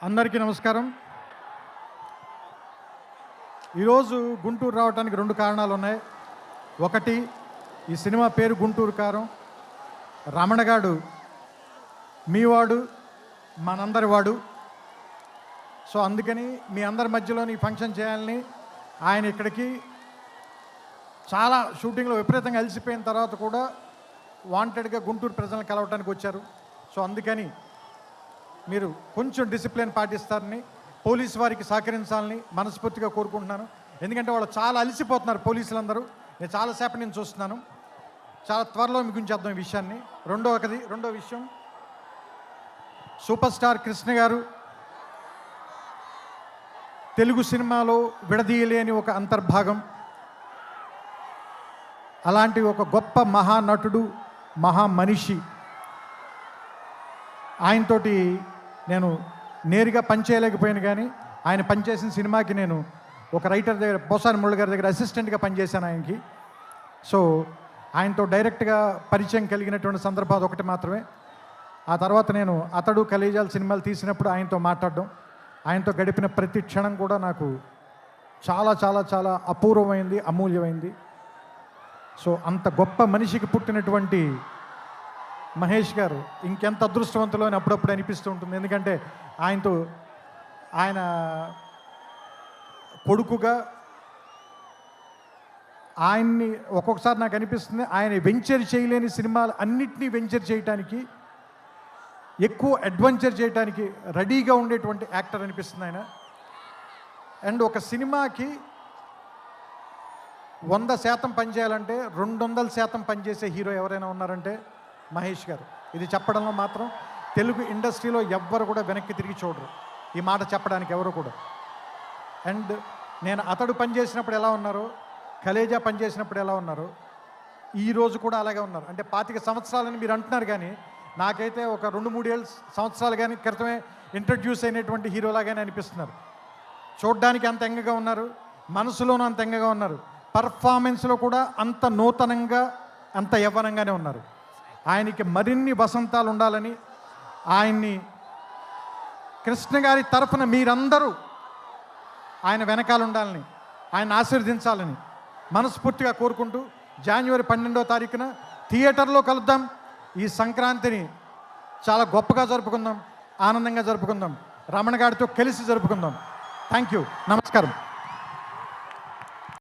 అందరికీ నమస్కారం. ఈరోజు గుంటూరు రావడానికి రెండు కారణాలు ఉన్నాయి. ఒకటి, ఈ సినిమా పేరు గుంటూరు కారం. రమణగాడు మీవాడు, మనందరి వాడు. సో అందుకని మీ అందరి మధ్యలోని ఫంక్షన్ చేయాలని ఆయన ఇక్కడికి చాలా షూటింగ్లో విపరీతంగా అలసిపోయిన తర్వాత కూడా వాంటెడ్గా గుంటూరు ప్రజలను కలవటానికి వచ్చారు. సో అందుకని మీరు కొంచెం డిసిప్లిన్ పాటిస్తారని, పోలీసు వారికి సహకరించాలని మనస్ఫూర్తిగా కోరుకుంటున్నాను. ఎందుకంటే వాళ్ళు చాలా అలసిపోతున్నారు పోలీసులందరూ. నేను చాలాసేపు నేను చూస్తున్నాను. చాలా త్వరలో మీకు ఉంచేద్దాం ఈ విషయాన్ని. రెండో విషయం, సూపర్ స్టార్ కృష్ణ గారు తెలుగు సినిమాలో విడదీయలేని ఒక అంతర్భాగం. అలాంటి ఒక గొప్ప మహానటుడు, మహామనిషి. ఆయనతోటి నేను నేరుగా పనిచేయలేకపోయాను, కానీ ఆయన పనిచేసిన సినిమాకి నేను ఒక రైటర్ దగ్గర, పోసాని మురళి గారి దగ్గర అసిస్టెంట్గా పనిచేశాను ఆయనకి. సో ఆయనతో డైరెక్ట్గా పరిచయం కలిగినటువంటి సందర్భాలు ఒకటి మాత్రమే. ఆ తర్వాత నేను అతడు కలేజాల సినిమాలు తీసినప్పుడు ఆయనతో మాట్లాడడం, ఆయనతో గడిపిన ప్రతి క్షణం కూడా నాకు చాలా చాలా చాలా అపూర్వమైంది, అమూల్యమైంది. సో అంత గొప్ప మనిషికి పుట్టినటువంటి మహేష్ గారు ఇంకెంత అదృష్టవంతులు అని అప్పుడప్పుడు అనిపిస్తూ ఉంటుంది. ఎందుకంటే ఆయన కొడుకుగా ఆయన్ని ఒక్కొక్కసారి నాకు అనిపిస్తుంది, ఆయన వెంచర్ చేయలేని సినిమాలు అన్నిటినీ వెంచర్ చేయటానికి, ఎక్కువ అడ్వెంచర్ చేయడానికి రెడీగా ఉండేటువంటి యాక్టర్ అనిపిస్తుంది ఆయన. అండ్ ఒక సినిమాకి 100% పనిచేయాలంటే 200% పనిచేసే హీరో ఎవరైనా ఉన్నారంటే మహేష్ గారు. ఇది చెప్పడంలో మాత్రం తెలుగు ఇండస్ట్రీలో ఎవ్వరు కూడా వెనక్కి తిరిగి చూడరు, ఈ మాట చెప్పడానికి ఎవరు కూడా. అండ్ నేను అతడు పనిచేసినప్పుడు ఎలా ఉన్నారో, కలేజా పనిచేసినప్పుడు ఎలా ఉన్నారో, ఈరోజు కూడా అలాగే ఉన్నారు. అంటే 25 సంవత్సరాలని మీరు అంటున్నారు, కానీ నాకైతే ఒక 2-3 సంవత్సరాలు కానీ క్రితమే ఇంట్రడ్యూస్ అయినటువంటి హీరోలాగానే అనిపిస్తున్నారు. చూడ్డానికి అంత ఎంగగా ఉన్నారు, మనసులోనూ అంత ఎంగగా ఉన్నారు, పర్ఫార్మెన్స్లో కూడా అంత నూతనంగా, అంత యవ్వనంగానే ఉన్నారు. ఆయనకి మరిన్ని వసంతాలు ఉండాలని, ఆయన్ని కృష్ణ గారి తరఫున మీరందరూ ఆయన వెనకాల ఉండాలని, ఆయన ఆశీర్వదించాలని మనస్ఫూర్తిగా కోరుకుంటూ, జనవరి 12వ తారీఖున థియేటర్లో కలుద్దాం. ఈ సంక్రాంతిని చాలా గొప్పగా జరుపుకుందాం, ఆనందంగా జరుపుకుందాం, రమణ గారితో కలిసి జరుపుకుందాం. Thank you. నమస్కారం.